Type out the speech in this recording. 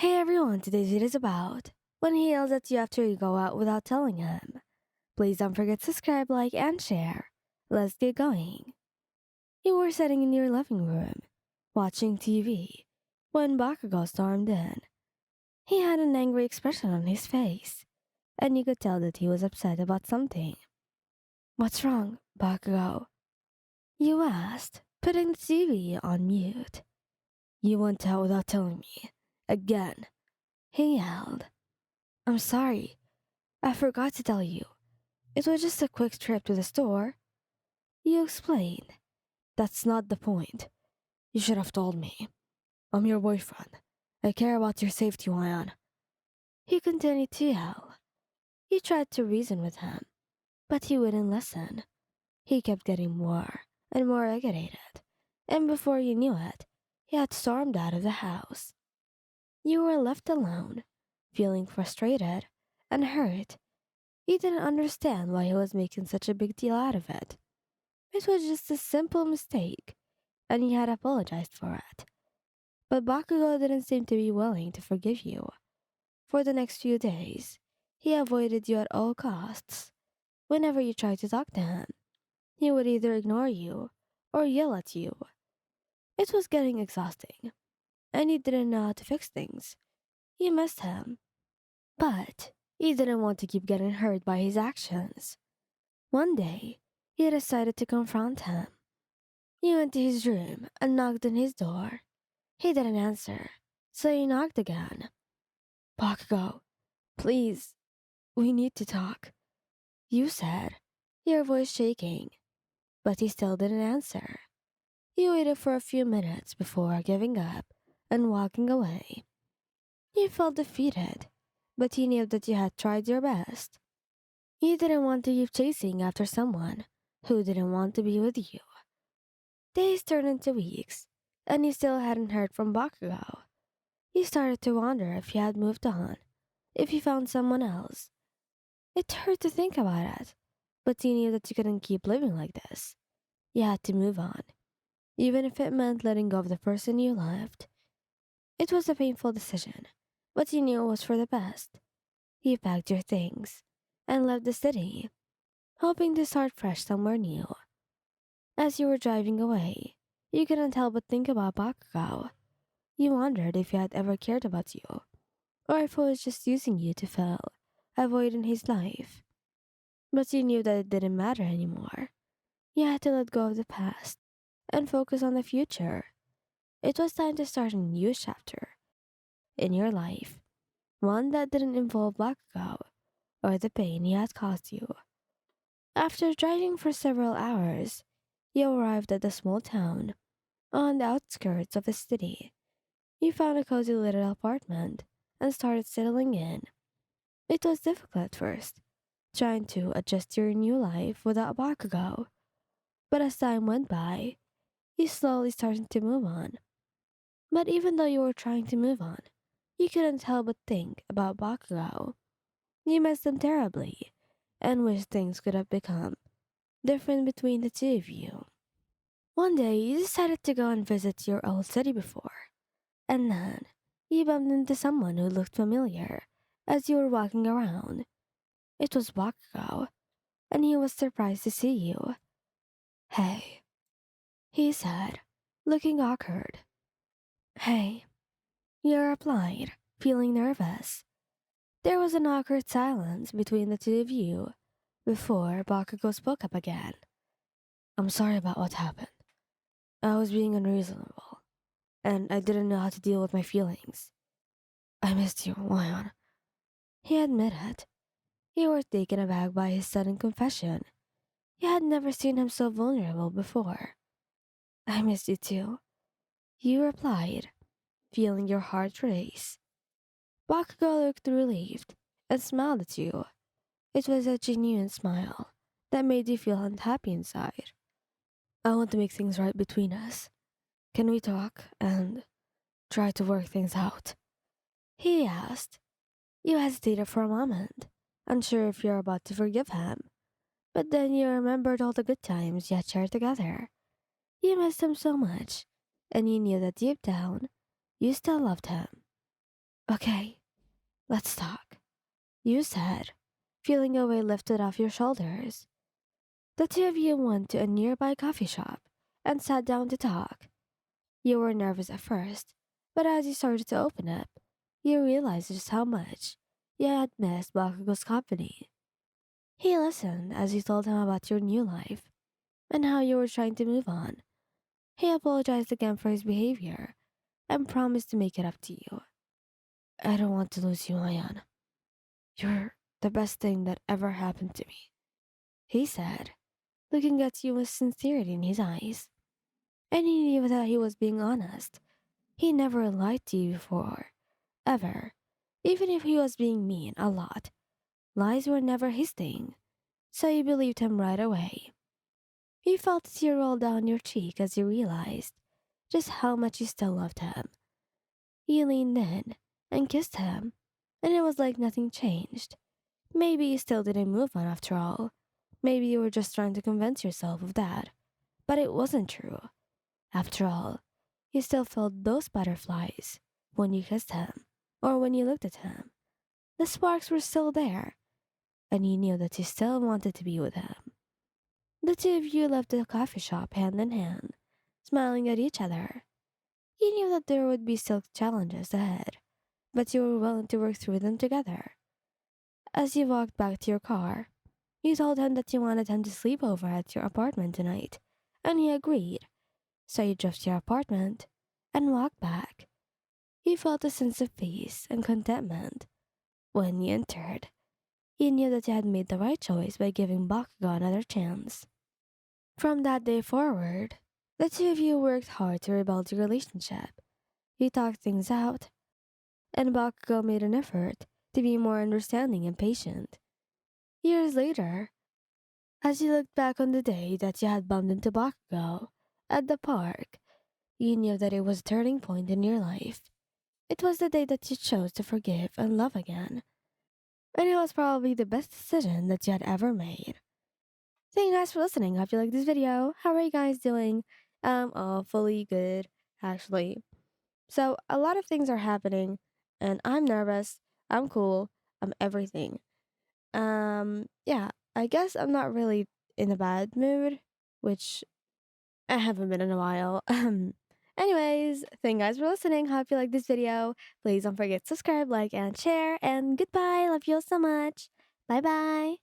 Hey everyone, today's video is about when he yells at you after you go out without telling him. Please don't forget to subscribe, like, and share. Let's get going. You were sitting in your living room, watching TV, when Bakugou stormed in. He had an angry expression on his face, and you could tell that he was upset about something. What's wrong, Bakugou? You asked, putting the TV on mute. You went out without telling me. Again, he yelled. I'm sorry. I forgot to tell you. It was just a quick trip to the store. You explained. That's not the point. You should have told me. I'm your boyfriend. I care about your safety, Ryan. He continued to yell. You tried to reason with him, but he wouldn't listen. He kept getting more and more agitated, and before you knew it, he had stormed out of the house. You were left alone, feeling frustrated and hurt. You didn't understand why he was making such a big deal out of it. It was just a simple mistake, and he had apologized for it. But Bakugou didn't seem to be willing to forgive you. For the next few days, he avoided you at all costs. Whenever you tried to talk to him, he would either ignore you or yell at you. It was getting exhausting, and you didn't know how to fix things. You missed him, but you didn't want to keep getting hurt by his actions. One day, you decided to confront him. You went to his room and knocked on his door. He didn't answer, so you knocked again. Bakugou, please, we need to talk, you said, your voice shaking. But he still didn't answer. You waited for a few minutes before giving up and walking away. You felt defeated, but you knew that you had tried your best. You didn't want to keep chasing after someone who didn't want to be with you. Days turned into weeks, and you still hadn't heard from Bakugou. You started to wonder if he had moved on, if he found someone else. It hurt to think about it, but you knew that you couldn't keep living like this. You had to move on, even if it meant letting go of the person you loved. It was a painful decision, but you knew it was for the best. You packed your things and left the city, hoping to start fresh somewhere new. As you were driving away, you couldn't help but think about Bakugou. You wondered if he had ever cared about you, or if he was just using you to fill a void in his life. But you knew that it didn't matter anymore. You had to let go of the past and focus on the future. It was time to start a new chapter in your life, one that didn't involve Bakugou or the pain he had caused you. After driving for several hours, you arrived at a small town on the outskirts of the city. You found a cozy little apartment and started settling in. It was difficult at first, trying to adjust to your new life without Bakugou. But as time went by, you slowly started to move on. But even though you were trying to move on, you couldn't help but think about Bakugou. You missed him terribly and wished things could have become different between the two of you. One day, you decided to go and visit your old city before, and then you bumped into someone who looked familiar as you were walking around. It was Bakugou, and he was surprised to see you. Hey, he said, looking awkward. Hey, you replied, feeling nervous. There was an awkward silence between the two of you before Bakugou spoke up again. I'm sorry about what happened. I was being unreasonable, and I didn't know how to deal with my feelings. I missed you, Lion. He admitted. You were taken aback by his sudden confession. You had never seen him so vulnerable before. I missed you too, you replied, feeling your heart race. Bakugou looked relieved and smiled at you. It was a genuine smile that made you feel unhappy inside. I want to make things right between us. Can we talk and try to work things out? He asked. You hesitated for a moment, unsure if you're about to forgive him. But then you remembered all the good times you had shared together. You missed him so much, and you knew that deep down, you still loved him. Okay, let's talk, you said, feeling a weight lifted off your shoulders. The two of you went to a nearby coffee shop and sat down to talk. You were nervous at first, but as you started to open up, you realized just how much you had missed Bakugou's company. He listened as you told him about your new life and how you were trying to move on. He apologized again for his behavior and promised to make it up to you. I don't want to lose you, Ayan. You're the best thing that ever happened to me, he said, looking at you with sincerity in his eyes. And he knew that he was being honest. He never lied to you before, ever. Even if he was being mean a lot, lies were never his thing, so you believed him right away. You felt a tear roll down your cheek as you realized just how much you still loved him. You leaned in and kissed him, and it was like nothing changed. Maybe you still didn't move on after all. Maybe you were just trying to convince yourself of that. But it wasn't true. After all, you still felt those butterflies when you kissed him or when you looked at him. The sparks were still there, and you knew that you still wanted to be with him. The two of you left the coffee shop hand in hand, smiling at each other. You knew that there would be still challenges ahead, but you were willing to work through them together. As you walked back to your car, you told him that you wanted him to sleep over at your apartment tonight, and he agreed. So you drove to your apartment and walked back. You felt a sense of peace and contentment. When you entered, you knew that you had made the right choice by giving Bakugo another chance. From that day forward, the two of you worked hard to rebuild your relationship. You talked things out, and Bakugo made an effort to be more understanding and patient. Years later, as you looked back on the day that you had bumped into Bakugo at the park, you knew that it was a turning point in your life. It was the day that you chose to forgive and love again. And it was probably the best decision that you had ever made. Thank you guys for listening. Hope you like this video. How are you guys doing? Fully good, actually. So a lot of things are happening, and I'm nervous. I'm cool. I'm everything. Yeah, I guess I'm not really in a bad mood, which I haven't been in a while. Anyways, thank you guys for listening. Hope you like this video. Please don't forget to subscribe, like, and share. And goodbye. Love you all so much. Bye bye.